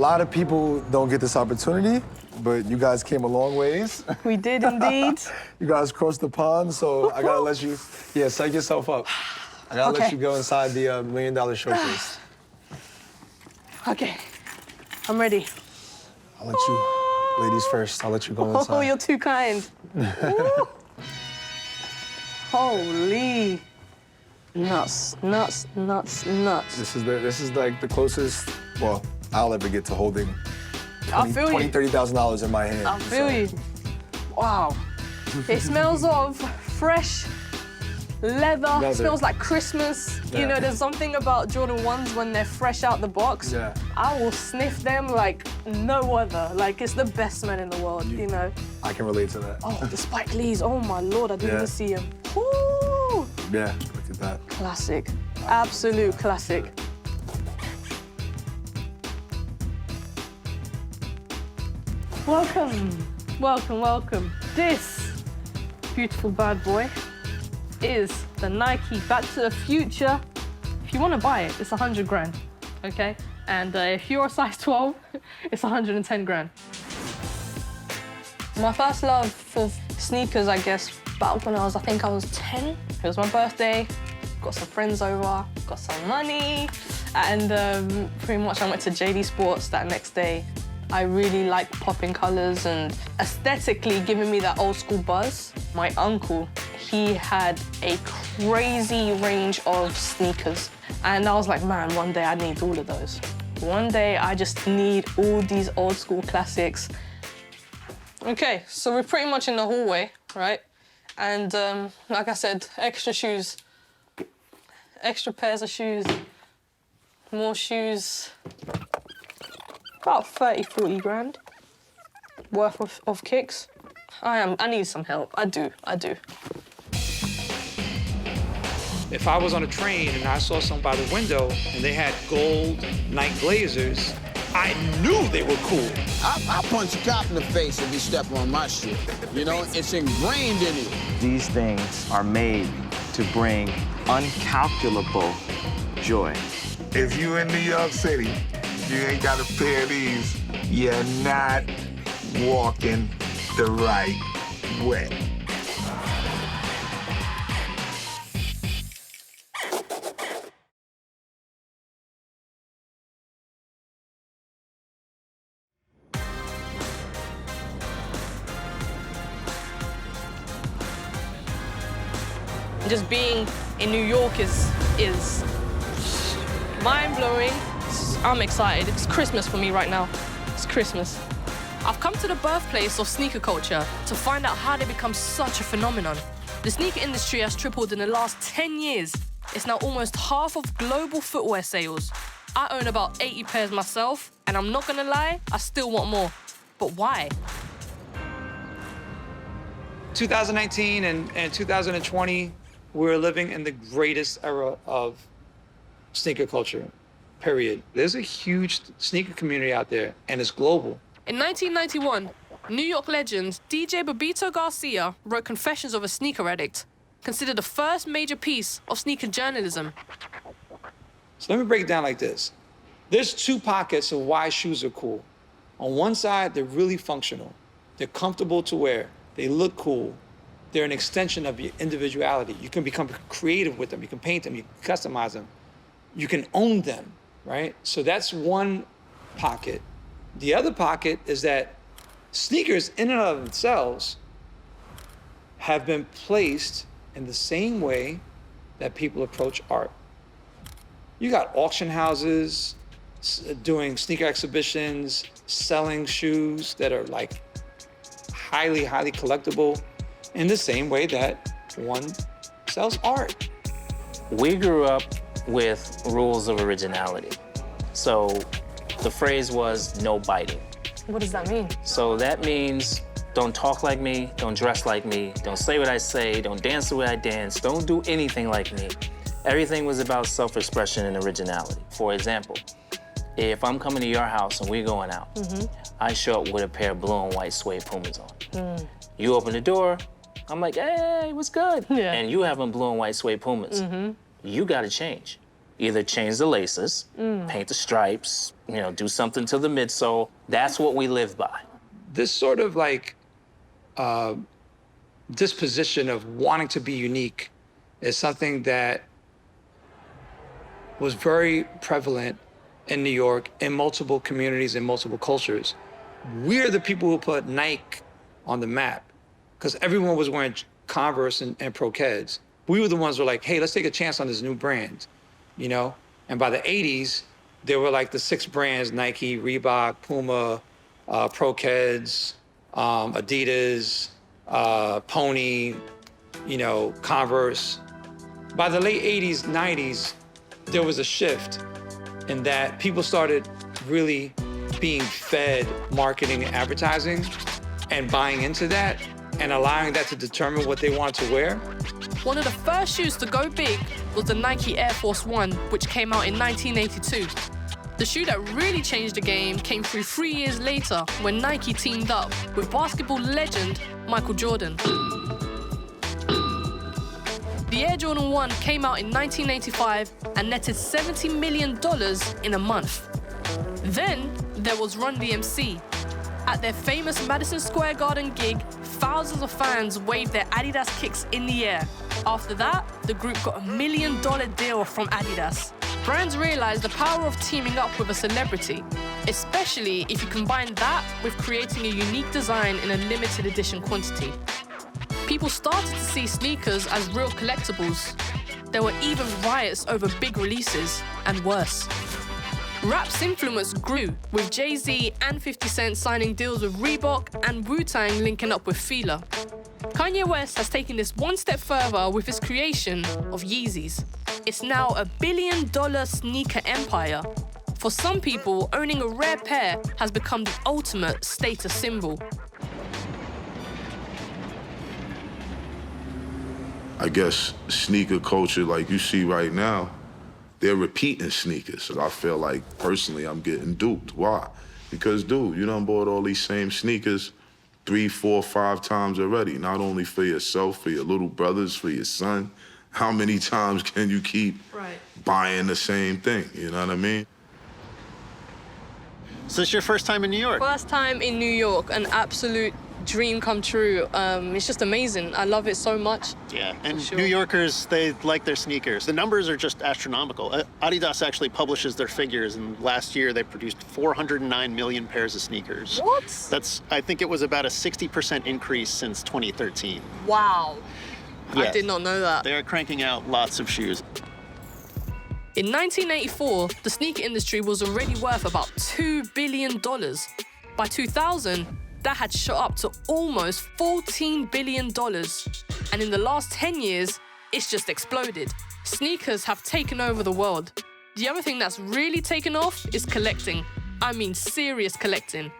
A lot of people don't get this opportunity, but you guys came a long ways. We did indeed. You guys crossed the pond, so I gotta let you, psych yourself up. I gotta let you go inside the $1 Million Showcase. Okay, I'm ready. I'll let you, ladies first, I'll let you go inside. Oh, you're too kind. Holy. Nuts, nuts, nuts, nuts. This is like the closest, well, I'll ever get to holding $20,000, $30,000 in my hand. I feel you. Wow. It smells of fresh leather. It smells like Christmas. Yeah. You know, there's something about Jordan 1s when they're fresh out the box. Yeah. I will sniff them like no other. Like, it's the best smell in the world, you know? I can relate to that. Oh, the Spike Lees. Oh, my Lord, I didn't even see him. Woo! Yeah, look at that. Classic. Absolute classic. Welcome, welcome, welcome. This beautiful bad boy is the Nike Back to the Future. If you want to buy it, it's 100 grand, okay? And if you're a size 12, it's 110 grand. My first love for sneakers, I guess, back when I was 10. It was my birthday, got some friends over, got some money, and pretty much I went to JD Sports that next day. I really like popping colors and aesthetically giving me that old school buzz. My uncle, he had a crazy range of sneakers. And I was like, man, one day I need all of those. One day I just need all these old school classics. Okay, so we're pretty much in the hallway, right? And like I said, extra shoes, extra pairs of shoes, more shoes. About 30, 40 grand worth of kicks. I need some help. I do. If I was on a train and I saw someone by the window and they had gold Nike Blazers, I knew they were cool. I punch a cop in the face if he step on my shit. You know, it's ingrained in you. These things are made to bring uncalculable joy. If you in New York City, you ain't got a pair of these, you're not walking the right way. Just being in New York is mind-blowing. I'm excited. It's Christmas for me right now. It's Christmas. I've come to the birthplace of sneaker culture to find out how they become such a phenomenon. The sneaker industry has tripled in the last 10 years. It's now almost half of global footwear sales. I own about 80 pairs myself, and I'm not gonna lie, I still want more. But why? 2019 and 2020, we're living in the greatest era of sneaker culture, period. There's a huge sneaker community out there, and it's global. In 1991, New York legend DJ Bobito Garcia wrote Confessions of a Sneaker Addict, considered the first major piece of sneaker journalism. So let me break it down like this. There's two pockets of why shoes are cool. On one side, they're really functional. They're comfortable to wear. They look cool. They're an extension of your individuality. You can become creative with them. You can paint them. You can customize them. You can own them, right? So that's one pocket. The other pocket is that sneakers in and of themselves have been placed in the same way that people approach art. You got auction houses doing sneaker exhibitions, selling shoes that are like highly, highly collectible in the same way that one sells art. We grew up with rules of originality. So the phrase was no biting. What does that mean? So that means don't talk like me, don't dress like me, don't say what I say, don't dance the way I dance, don't do anything like me. Everything was about self-expression and originality. For example, if I'm coming to your house and we're going out, I show up with a pair of blue and white suede Pumas on. You open the door, I'm like, hey, what's good? Yeah. And you have on blue and white suede Pumas. You gotta change. Either change the laces, paint the stripes, do something to the midsole. That's what we live by. This sort of like disposition of wanting to be unique is something that was very prevalent in New York, in multiple communities, in multiple cultures. We're the people who put Nike on the map because everyone was wearing Converse and Pro-Keds. We were the ones who were like, hey, let's take a chance on this new brand, And by the 80s, there were like the 6 brands, Nike, Reebok, Puma, Pro-Keds, Adidas, Pony, Converse. By the late 80s, 90s, there was a shift in that people started really being fed marketing and advertising and buying into that and allowing that to determine what they wanted to wear. One of the first shoes to go big was the Nike Air Force One, which came out in 1982. The shoe that really changed the game came through 3 years later when Nike teamed up with basketball legend Michael Jordan. The Air Jordan 1 came out in 1985 and netted $70 million in a month. Then there was Run DMC. At their famous Madison Square Garden gig, thousands of fans waved their Adidas kicks in the air. After that, the group got a $1 million deal from Adidas. Brands realized the power of teaming up with a celebrity, especially if you combine that with creating a unique design in a limited edition quantity. People started to see sneakers as real collectibles. There were even riots over big releases, and worse. Rap's influence grew, with Jay-Z and 50 Cent signing deals with Reebok and Wu-Tang linking up with Fila. Kanye West has taken this one step further with his creation of Yeezys. It's now a $1 billion sneaker empire. For some people, owning a rare pair has become the ultimate status symbol. I guess sneaker culture, like you see right now, they're repeating sneakers. So I feel like, personally, I'm getting duped. Why? Because, dude, you done bought all these same sneakers 3, 4, 5 times already. Not only for yourself, for your little brothers, for your son. How many times can you keep buying the same thing? You know what I mean? So it's your first time in New York? First time in New York, an absolute dream come true. It's just amazing. I love it so much. Yeah, and New Yorkers, they like their sneakers. The numbers are just astronomical. Adidas actually publishes their figures, and last year they produced 409 million pairs of sneakers. What? I think it was about a 60% increase since 2013. Wow. Yeah, I did not know that. They're cranking out lots of shoes. In 1984, the sneaker industry was already worth about $2 billion. By 2000, that had shot up to almost $14 billion. And in the last 10 years, it's just exploded. Sneakers have taken over the world. The other thing that's really taken off is collecting. I mean serious collecting.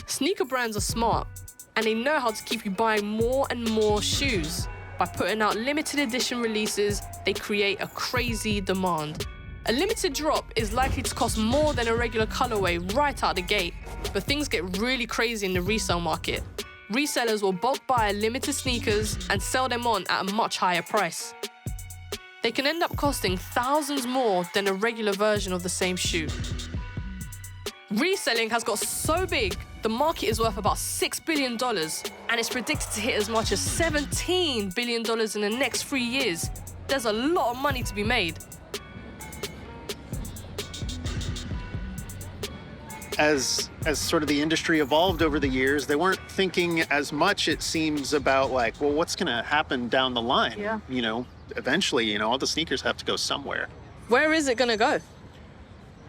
Sneaker brands are smart, and they know how to keep you buying more and more shoes. By putting out limited edition releases, they create a crazy demand. A limited drop is likely to cost more than a regular colorway right out the gate, but things get really crazy in the resale market. Resellers will bulk buy limited sneakers and sell them on at a much higher price. They can end up costing thousands more than a regular version of the same shoe. Reselling has got so big, the market is worth about $6 billion, and it's predicted to hit as much as $17 billion in the next 3 years. There's a lot of money to be made. As sort of the industry evolved over the years, they weren't thinking as much, it seems, about like, well, what's going to happen down the line? Yeah. Eventually, all the sneakers have to go somewhere. Where is it going to go?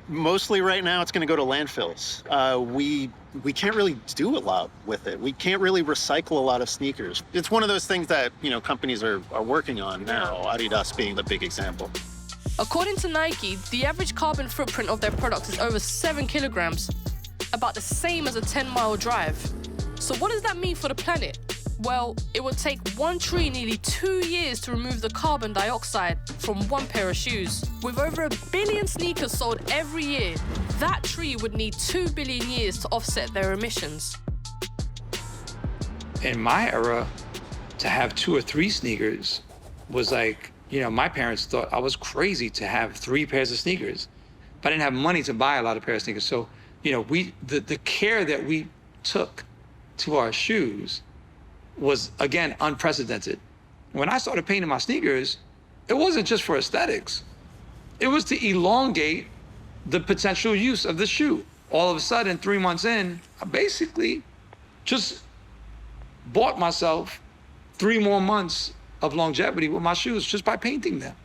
Mostly right now, it's going to go to landfills. We can't really do a lot with it. We can't really recycle a lot of sneakers. It's one of those things that, companies are working on now, Adidas being the big example. According to Nike, the average carbon footprint of their products is over 7 kilograms, about the same as a 10-mile drive. So what does that mean for the planet? Well, it would take one tree nearly 2 years to remove the carbon dioxide from one pair of shoes. With over 1 billion sneakers sold every year, that tree would need 2 billion years to offset their emissions. In my era, to have 2 or 3 sneakers was like You know, my parents thought I was crazy to have 3 pairs of sneakers, but I didn't have money to buy a lot of pairs of sneakers. So, you know, the care that we took to our shoes was, again, unprecedented. When I started painting my sneakers, it wasn't just for aesthetics. It was to elongate the potential use of the shoe. All of a sudden, 3 months in, I basically just bought myself 3 more months of longevity with my shoes just by painting them.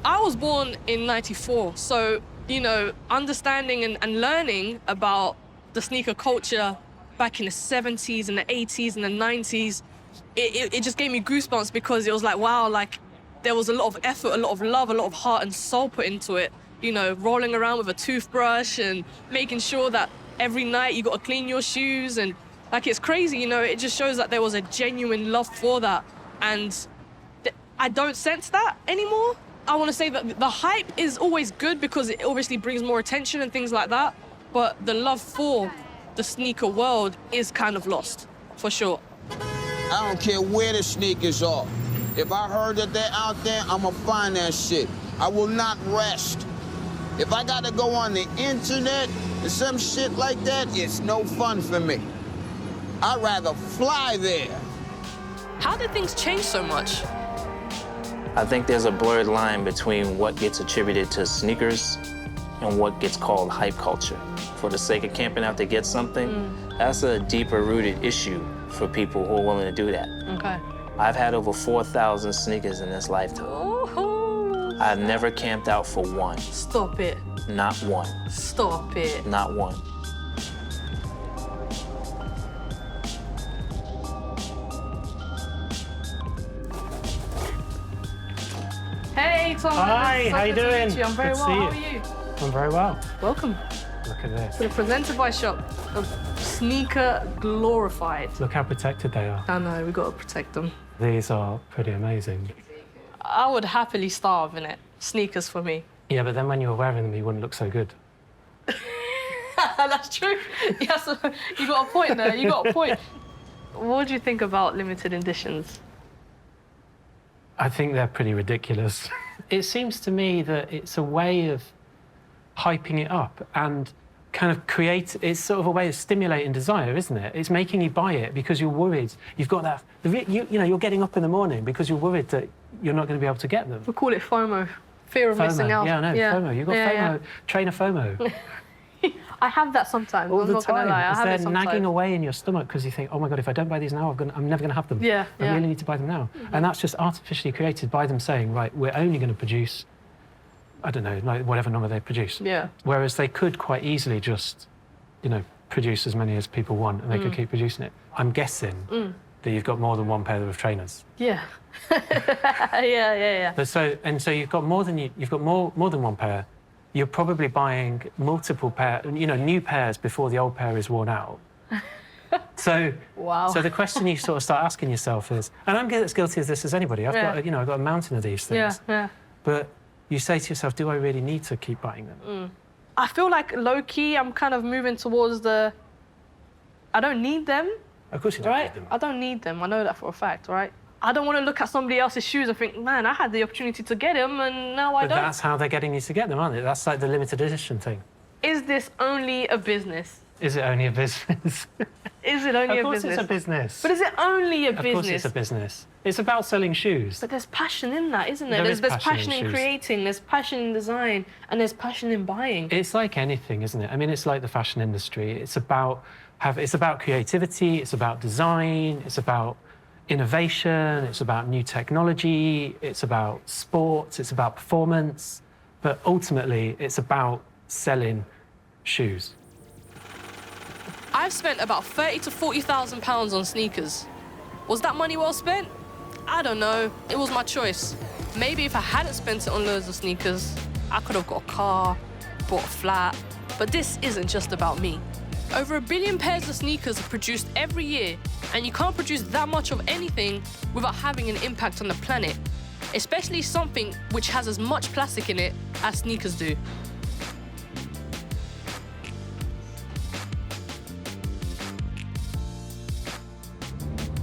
I was born in '94, so, you know, understanding and learning about the sneaker culture back in the 70s and the 80s and the 90s, it just gave me goosebumps because it was like, wow, like there was a lot of effort, a lot of love, a lot of heart and soul put into it. You know, rolling around with a toothbrush and making sure that every night you got to clean your shoes, and like, it's crazy, you know, it just shows that there was a genuine love for that. And I don't sense that anymore. I want to say that the hype is always good because it obviously brings more attention and things like that, but the love for the sneaker world is kind of lost, for sure. I don't care where the sneakers are. If I heard that they're out there, I'ma find that shit. I will not rest. If I gotta go on the internet and some shit like that, it's no fun for me. I'd rather fly there. How did things change so much? I think there's a blurred line between what gets attributed to sneakers and what gets called hype culture. For the sake of camping out to get something, that's a deeper rooted issue for people who are willing to do that. Okay. I've had over 4,000 sneakers in this lifetime. Oh, I've never camped out for one. stop it. Not one. Stop it. Not one. Hey, Tom. Hi, how you doing? Meet you. I'm very Good to well. see How you. are you? I'm very well. Welcome Look at this. to the Presenter by Shop, of sneaker glorified. Look how protected they are. I know, we got to protect them. These are pretty amazing. I would happily starve in it. Sneakers for me. Yeah, but then when you were wearing them, you wouldn't look so good. That's true. Yes, you got a point there. You got a point. What do you think about limited editions? I think they're pretty ridiculous. It seems to me that it's a way of hyping it up and kind of it's sort of a way of stimulating desire, isn't it? It's making you buy it because you're worried. You've got that, you know, you're getting up in the morning because you're worried that you're not going to be able to get them. We call it FOMO, fear of missing out. Yeah, I know, FOMO. You've got FOMO, trainer FOMO. I have that sometimes. All I'm the not gonna time. lie. I have it They're sometimes. nagging away in your stomach because you think, oh my God, if I don't buy these now, I'm never going to have them. Yeah, I really need to buy them now. And that's just artificially created by them saying, right, we're only going to produce, I don't know, like whatever number they produce. Yeah. Whereas they could quite easily just, you know, produce as many as people want and they could keep producing it. I'm guessing that you've got more than one pair of trainers. Yeah. yeah. But so you've got more than more than one pair. You're probably buying multiple pairs, you know, new pairs before the old pair is worn out. So, Wow. So the question you sort of start asking yourself is, and I'm as guilty of this as anybody. I've got a mountain of these things. Yeah. But you say to yourself, do I really need to keep buying them? I feel like low-key, I'm kind of moving towards I don't need them. Of course you don't need them. I don't need them. I know that for a fact, right? I don't want to look at somebody else's shoes and think, man, I had the opportunity to get them and now I But don't. that's how they're getting you to get them, aren't they? That's like the limited edition thing. Is this only a business? Is it only a business? Is it only a business? Of course it's a business. But is it only a business? Of course it's a business. It's about selling shoes. But there's passion in that, isn't there? There is There's passion passion in in shoes. creating, there's passion in design, and there's passion in buying. It's like anything, isn't it? I mean, it's like the fashion industry. It's about creativity, it's about design, it's about innovation, it's about new technology, it's about sports, it's about performance, but ultimately it's about selling shoes. I've spent about £30,000 to £40,000 on sneakers. Was that money well spent? I don't know. It was my choice. Maybe if I hadn't spent it on loads of sneakers, I could have got a car, bought a flat. But this isn't just about me. Over 1 billion pairs of sneakers are produced every year, and you can't produce that much of anything without having an impact on the planet, especially something which has as much plastic in it as sneakers do.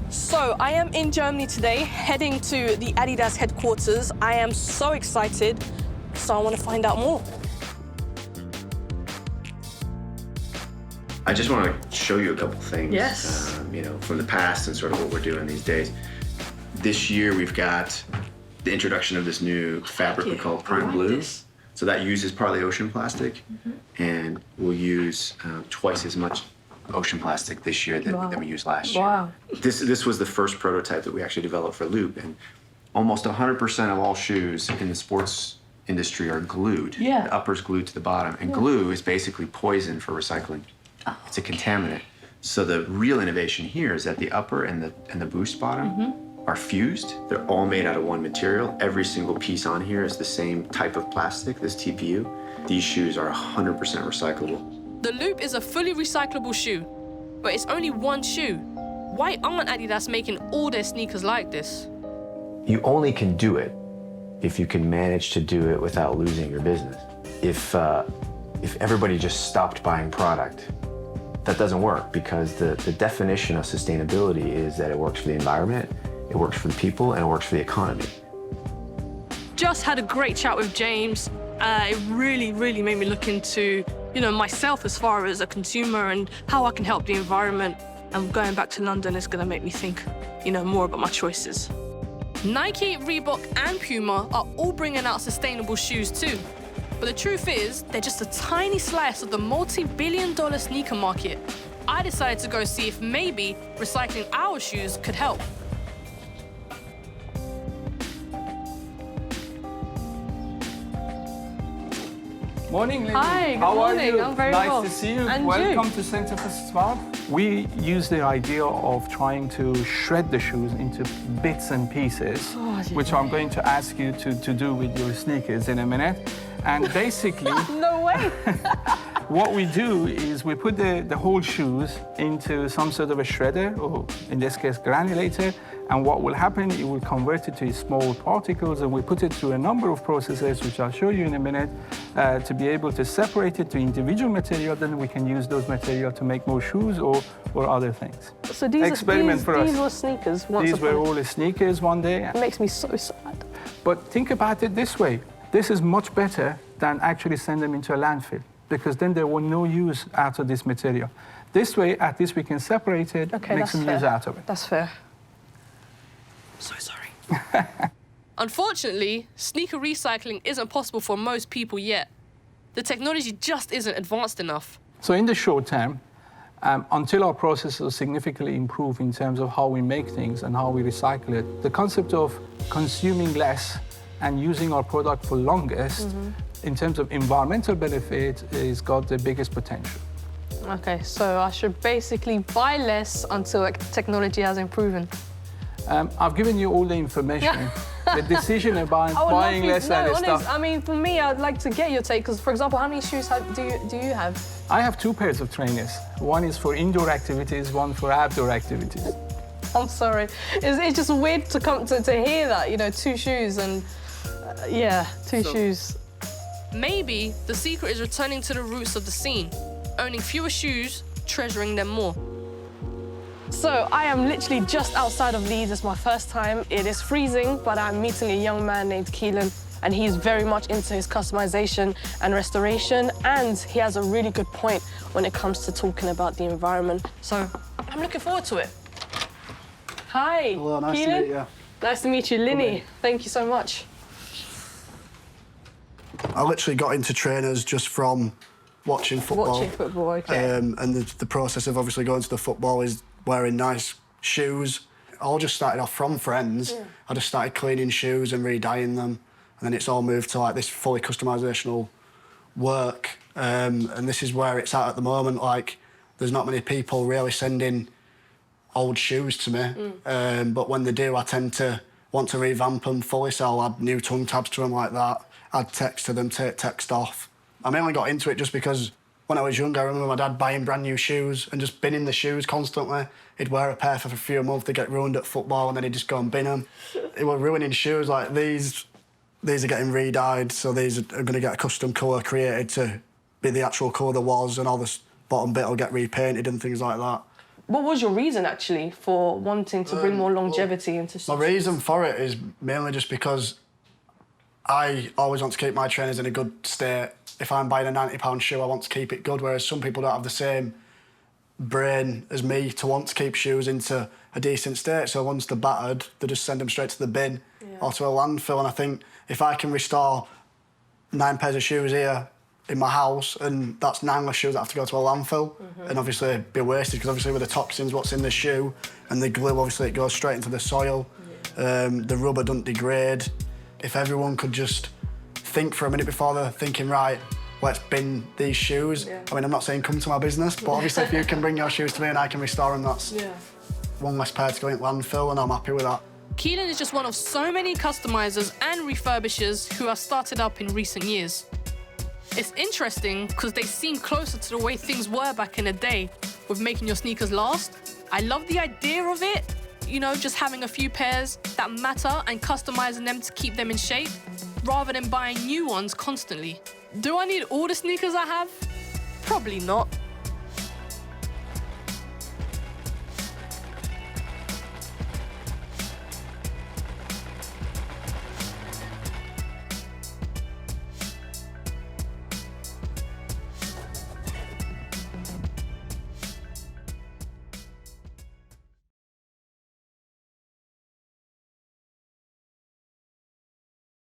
So So I am in Germany today, heading to the Adidas headquarters. I am so excited, so I want to find out more. I just want to show you a couple things, Yes. you know, from the past and sort of what we're doing these days. This year we've got the introduction of this new fabric we call Prime Blue. So that uses partly ocean plastic, and we'll use twice as much ocean plastic this year than we used last year. Wow. This was the first prototype that we actually developed for Loop, and almost 100% of all shoes in the sports industry are glued. Yeah. The upper's glued to the bottom, and glue is basically poison for recycling. It's a contaminant. So the real innovation here is that the upper and the boost bottom are fused. They're all made out of one material. Every single piece on here is the same type of plastic, this TPU. These shoes are 100% recyclable. The Loop is a fully recyclable shoe, but it's only one shoe. Why aren't Adidas making all their sneakers like this? You only can do it if you can manage to do it without losing your business. If everybody just stopped buying product, that doesn't work, because the definition of sustainability is that it works for the environment, it works for the people, and it works for the economy. Just had a great chat with James. It really, really made me look into, you know, myself as far as a consumer and how I can help the environment. And going back to London is going to make me think, you know, more about my choices. Nike, Reebok, and Puma are all bringing out sustainable shoes too. But the truth is, they're just a tiny slice of the multi-billion-dollar sneaker market. I decided to go see if maybe recycling our shoes could help. Morning, Lynnie. Hi, good How morning. are you? I'm very nice well. to see you. And Welcome you. to Center for Smart. We use the idea of trying to shred the shoes into bits and pieces, which I'm going to ask you to do with your sneakers in a minute. And basically, No way. what we do is we put the whole shoes into some sort of a shredder, or in this case, granulator. And what will happen, it will convert it to small particles, and we put it through a number of processes, which I'll show you in a minute, to be able to separate it to individual material. Then we can use those material to make more shoes or other things. So these Experiment for us. These were sneakers once These were all sneakers one day. It makes me so sad. But think about it this way. This is much better than actually send them into a landfill, because then there will no use out of this material. This way, at least we can separate it, make some use out of it. That's fair. So sorry. Unfortunately, sneaker recycling isn't possible for most people yet. The technology just isn't advanced enough. So in the short term, until our processes significantly improve in terms of how we make things and how we recycle it, the concept of consuming less and using our product for longest, in terms of environmental benefit, is got the biggest potential. Okay, so I should basically buy less until technology has improved. I've given you all the information. The decision about buying less and stuff. I mean, for me, I'd like to get your take, because, for example, how many shoes do you have? I have 2 pairs of trainers. One is for indoor activities, one for outdoor activities. I'm sorry. It's just weird to hear that, you know, 2 shoes and, yeah, 2 shoes. Maybe the secret is returning to the roots of the scene, owning fewer shoes, treasuring them more. So I am literally just outside of Leeds. It's my first time. It is freezing, but I'm meeting a young man named Keelan, and he's very much into his customization and restoration, and he has a really good point when it comes to talking about the environment. So I'm looking forward to it. Hi, Hello, nice Keelan. to meet you. Nice to meet you, Lynnie. Thank you so much. I literally got into trainers just from watching football. Watching football, okay. And the process of obviously going to the football is wearing nice shoes. It all just started off from friends. Yeah. I just started cleaning shoes and re-dyeing them. And then it's all moved to like this fully customisational work. And this is where it's at the moment. Like, there's not many people really sending old shoes to me. But when they do, I tend to want to revamp them fully, so I'll add new tongue tabs to them like that, add text to them, take text off. I mainly got into it just because when I was younger, I remember my dad buying brand new shoes and just binning the shoes constantly. He'd wear a pair for a few months, they'd get ruined at football, and then he'd just go and bin them. It was ruining shoes. Like these are getting re-dyed, so these are going to get a custom colour created to be the actual colour there was, and all this bottom bit will get repainted and things like that. What was your reason actually for wanting to bring more longevity into My reason for it is mainly just because I always want to keep my trainers in a good state. If I'm buying a £90 shoe, I want to keep it good, whereas some people don't have the same brain as me to want to keep shoes into a decent state. So once they're battered, they just send them straight to the bin or to a landfill. And I think if I can restore 9 pairs of shoes here in my house, and that's 9 less shoes that have to go to a landfill and obviously be wasted, because obviously with the toxins, what's in the shoe and the glue, obviously it goes straight into the soil. The rubber doesn't degrade. If everyone could just think for a minute before they're thinking, right, let's bin these shoes. I mean, I'm not saying come to my business, but obviously if you can bring your shoes to me and I can restore them, that's 1 less pair to go into landfill, and I'm happy with that. Keelan is just one of so many customizers and refurbishers who have started up in recent years. It's interesting because they seem closer to the way things were back in the day with making your sneakers last. I love the idea of it, you know, just having a few pairs that matter and customizing them to keep them in shape rather than buying new ones constantly. Do I need all the sneakers I have? Probably not.